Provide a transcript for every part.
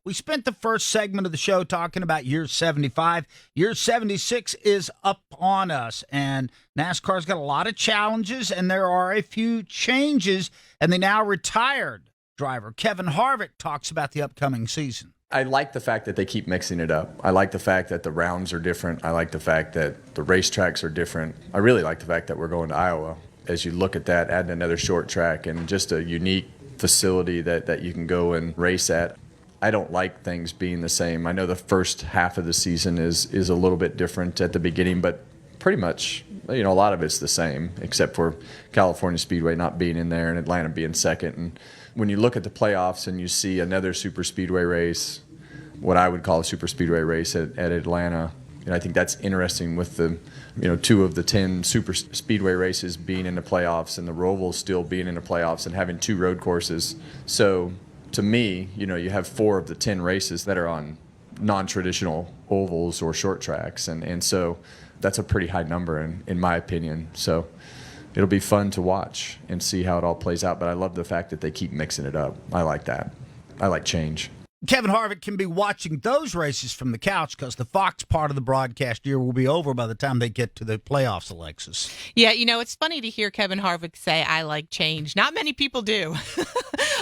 We spent the first segment of the show talking about year 75. Year 76 is upon us, and NASCAR's got a lot of challenges, and there are a few changes, and the now retired driver Kevin Harvick talks about the upcoming season. I like the fact that they keep mixing it up. I like the fact that the rounds are different. I like the fact that the racetracks are different. I really like the fact that we're going to Iowa. As you look at that, adding another short track and just a unique facility that you can go and race at. I don't like things being the same. I know the first half of the season is a little bit different at the beginning, but pretty much, a lot of it's the same, except for California Speedway not being in there and Atlanta being second. And when you look at the playoffs and you see another super speedway race, what I would call a super speedway race at Atlanta, I think that's interesting with the, 2 of the 10 super speedway races being in the playoffs and the Roval still being in the playoffs and having 2 road courses. So to me, you have 4 of the 10 races that are on non-traditional ovals or short tracks. And so that's a pretty high number in my opinion. So it'll be fun to watch and see how it all plays out. But I love the fact that they keep mixing it up. I like that. I like change. Kevin Harvick can be watching those races from the couch because the Fox part of the broadcast year will be over by the time they get to the playoffs, Alexis. Yeah, it's funny to hear Kevin Harvick say, I like change. Not many people do.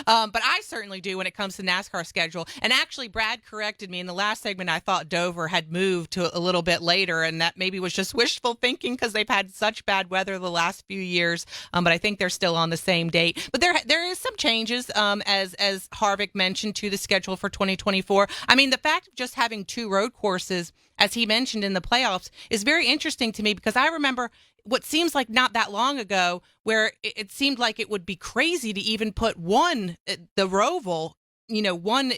But I certainly do when it comes to NASCAR schedule. And actually, Brad corrected me in the last segment. I thought Dover had moved to a little bit later, and that maybe was just wishful thinking because they've had such bad weather the last few years. But I think they're still on the same date. But there is some changes, as Harvick mentioned, to the schedule for 2024. I mean, the fact of just having 2 road courses, as he mentioned in the playoffs, is very interesting to me because I remember what seems like not that long ago where it seemed like it would be crazy to even put the Roval, one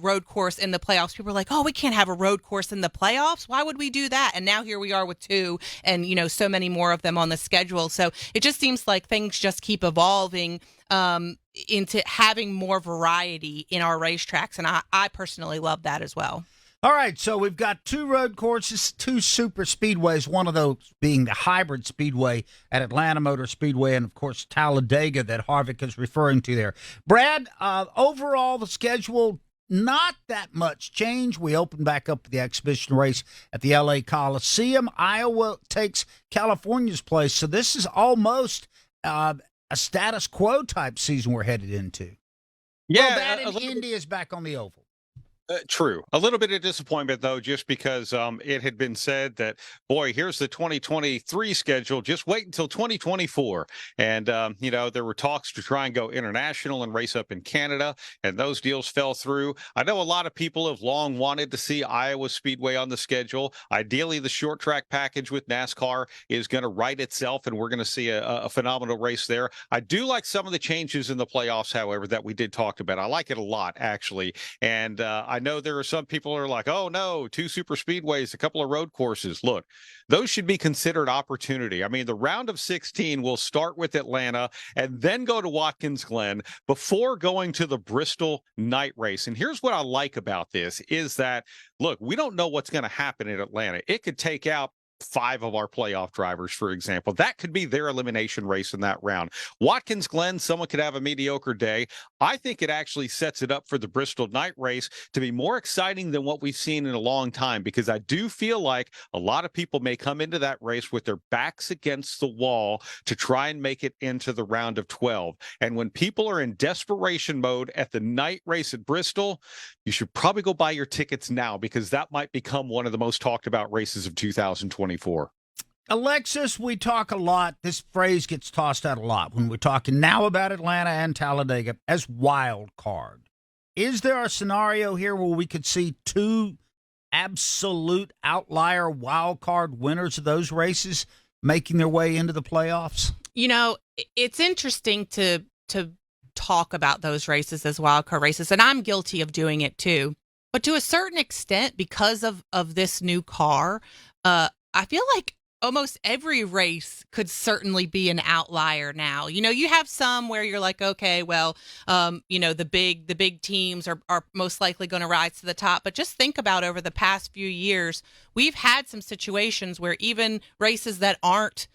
road course in the playoffs. People were like, oh, we can't have a road course in the playoffs. Why would we do that? And now here we are with 2 and, so many more of them on the schedule. So it just seems like things just keep evolving into having more variety in our racetracks. And I personally love that as well. All right, so we've got 2 road courses, 2 super speedways, one of those being the hybrid speedway at Atlanta Motor Speedway and, of course, Talladega that Harvick is referring to there. Brad, overall, the schedule, not that much change. We open back up the exhibition race at the L.A. Coliseum. Iowa takes California's place, so this is almost a status quo type season we're headed into. Yeah, well, that and Indy is back on the oval. True. A little bit of disappointment, though, just because it had been said that, boy, here's the 2023 schedule. Just wait until 2024. And, there were talks to try and go international and race up in Canada, and those deals fell through. I know a lot of people have long wanted to see Iowa Speedway on the schedule. Ideally, the short track package with NASCAR is going to right itself, and we're going to see a phenomenal race there. I do like some of the changes in the playoffs, however, that we did talk about. I like it a lot, actually. And I know there are some people who are like, oh, no, 2 super speedways, a couple of road courses. Look, those should be considered opportunity. I mean, the round of 16 will start with Atlanta and then go to Watkins Glen before going to the Bristol night race. And here's what I like about this is that, look, we don't know what's going to happen in Atlanta. It could take out 5 of our playoff drivers, for example. That could be their elimination race in that round. Watkins Glen, someone could have a mediocre day. I think it actually sets it up for the Bristol night race to be more exciting than what we've seen in a long time, because I do feel like a lot of people may come into that race with their backs against the wall to try and make it into the round of 12. And when people are in desperation mode at the night race at Bristol, you should probably go buy your tickets now, because that might become one of the most talked about races of 2024. Alexis, we talk a lot. This phrase gets tossed out a lot when we're talking now about Atlanta and Talladega as wild card. Is there a scenario here where we could see 2 absolute outlier wild card winners of those races making their way into the playoffs? It's interesting to talk about those races as wild card races, and I'm guilty of doing it too. But to a certain extent, because of this new car, I feel like almost every race could certainly be an outlier now. You have some where you're like, okay, well, the big teams are most likely going to rise to the top. But just think about over the past few years, we've had some situations where even races that aren't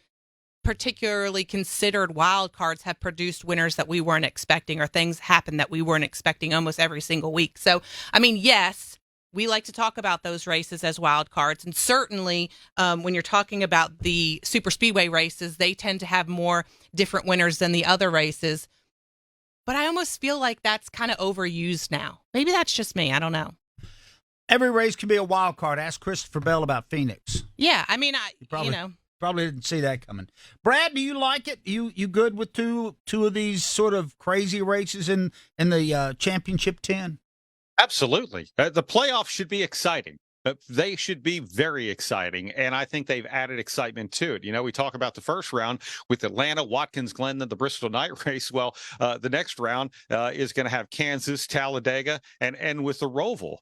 particularly considered wild cards have produced winners that we weren't expecting, or things happen that we weren't expecting almost every single week. So, I mean, yes, we like to talk about those races as wild cards. And certainly when you're talking about the super speedway races, they tend to have more different winners than the other races. But I almost feel like that's kind of overused now. Maybe that's just me. I don't know. Every race can be a wild card. Ask Christopher Bell about Phoenix. Yeah, I mean, Probably didn't see that coming. Brad, do you like it? You good with two of these sort of crazy races in the championship 10? Absolutely. The playoffs should be exciting. They should be very exciting, and I think they've added excitement to it. You know, we talk about the first round with Atlanta, Watkins Glen, then the Bristol night race. Well, the next round is going to have Kansas, Talladega, and end with the Roval.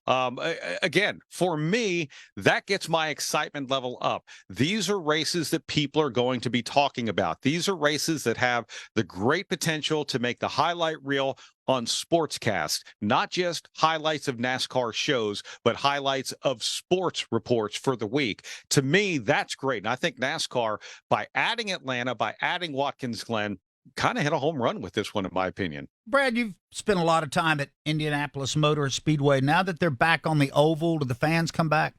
Again, for me, that gets my excitement level up. These are races that people are going to be talking about. These are races that have the great potential to make the highlight reel on Sportscast, not just highlights of NASCAR shows, but highlights of sports reports for the week. To me, that's great. And I think NASCAR, by adding Atlanta, by adding Watkins Glen, kind of hit a home run with this one, in my opinion. Brad, you've spent a lot of time at Indianapolis Motor Speedway. Now that they're back on the oval, do the fans come back?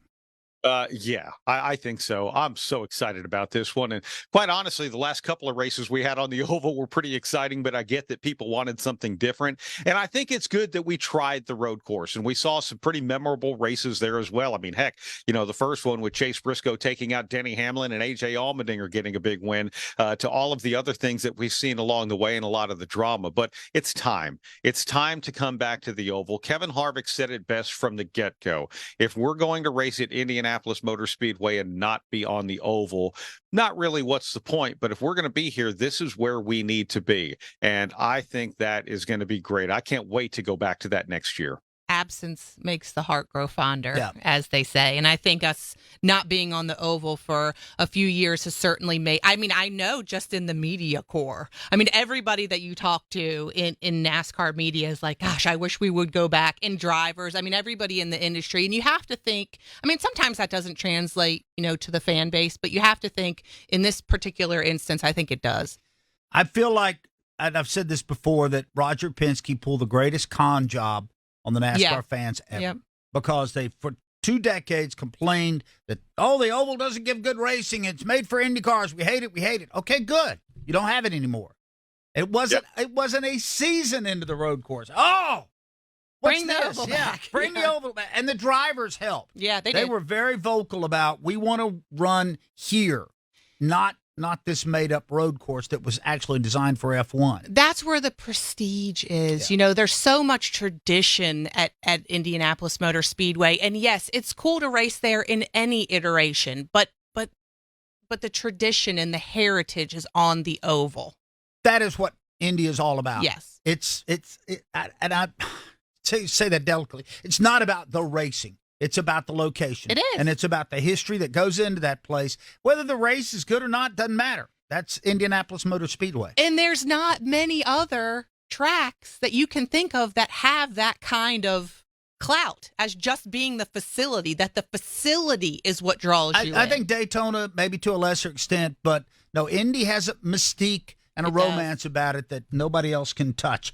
Yeah, I think so. I'm so excited about this one. And quite honestly, the last couple of races we had on the oval were pretty exciting, but I get that people wanted something different. And I think it's good that we tried the road course, and we saw some pretty memorable races there as well. I mean, heck, you know, the first one with Chase Briscoe taking out Denny Hamlin and A.J. Allmendinger getting a big win, to all of the other things that we've seen along the way and a lot of the drama. But it's time. It's time to come back to the oval. Kevin Harvick said it best from the get-go. If we're going to race at Indianapolis Motor Speedway and not be on the oval, not really what's the point, but if we're going to be here, this is where we need to be. And I think that is going to be great. I can't wait to go back to that next year. Absence makes the heart grow fonder, as they say. And I think us not being on the oval for a few years has certainly made, I mean, I know just in the media corps, I mean, everybody that you talk to in NASCAR media is like, gosh, I wish we would go back. In drivers, I mean, everybody in the industry. And you have to think, I mean, sometimes that doesn't translate, you know, to the fan base, but you have to think in this particular instance, I think it does. I feel like, and I've said this before, that Roger Penske pulled the greatest con job on the NASCAR fans ever, because they, for 2 decades, complained that, oh, the oval doesn't give good racing. It's made for Indy cars. We hate it. We hate it. Okay, good. You don't have it anymore. It wasn't. It wasn't a season into the road course. Oh, bring the oval back. Bring the oval back. And the drivers helped. Yeah, they They did. were very vocal about, we want to run here, not this made-up road course that was actually designed for F1. That's where the prestige is. You know, there's so much tradition at Indianapolis Motor Speedway. And yes, it's cool to race there in any iteration, but the tradition and the heritage is on the oval. That is what Indy is all about. Yes. And I say that delicately. It's not about the racing. It's about the location. It is. And it's about the history that goes into that place. Whether the race is good or not doesn't matter. That's Indianapolis Motor Speedway. And there's not many other tracks that you can think of that have that kind of clout as just being the facility, that the facility is what draws you I in. think Daytona, maybe to a lesser extent, but no, Indy has a mystique and a romance about it that nobody else can touch.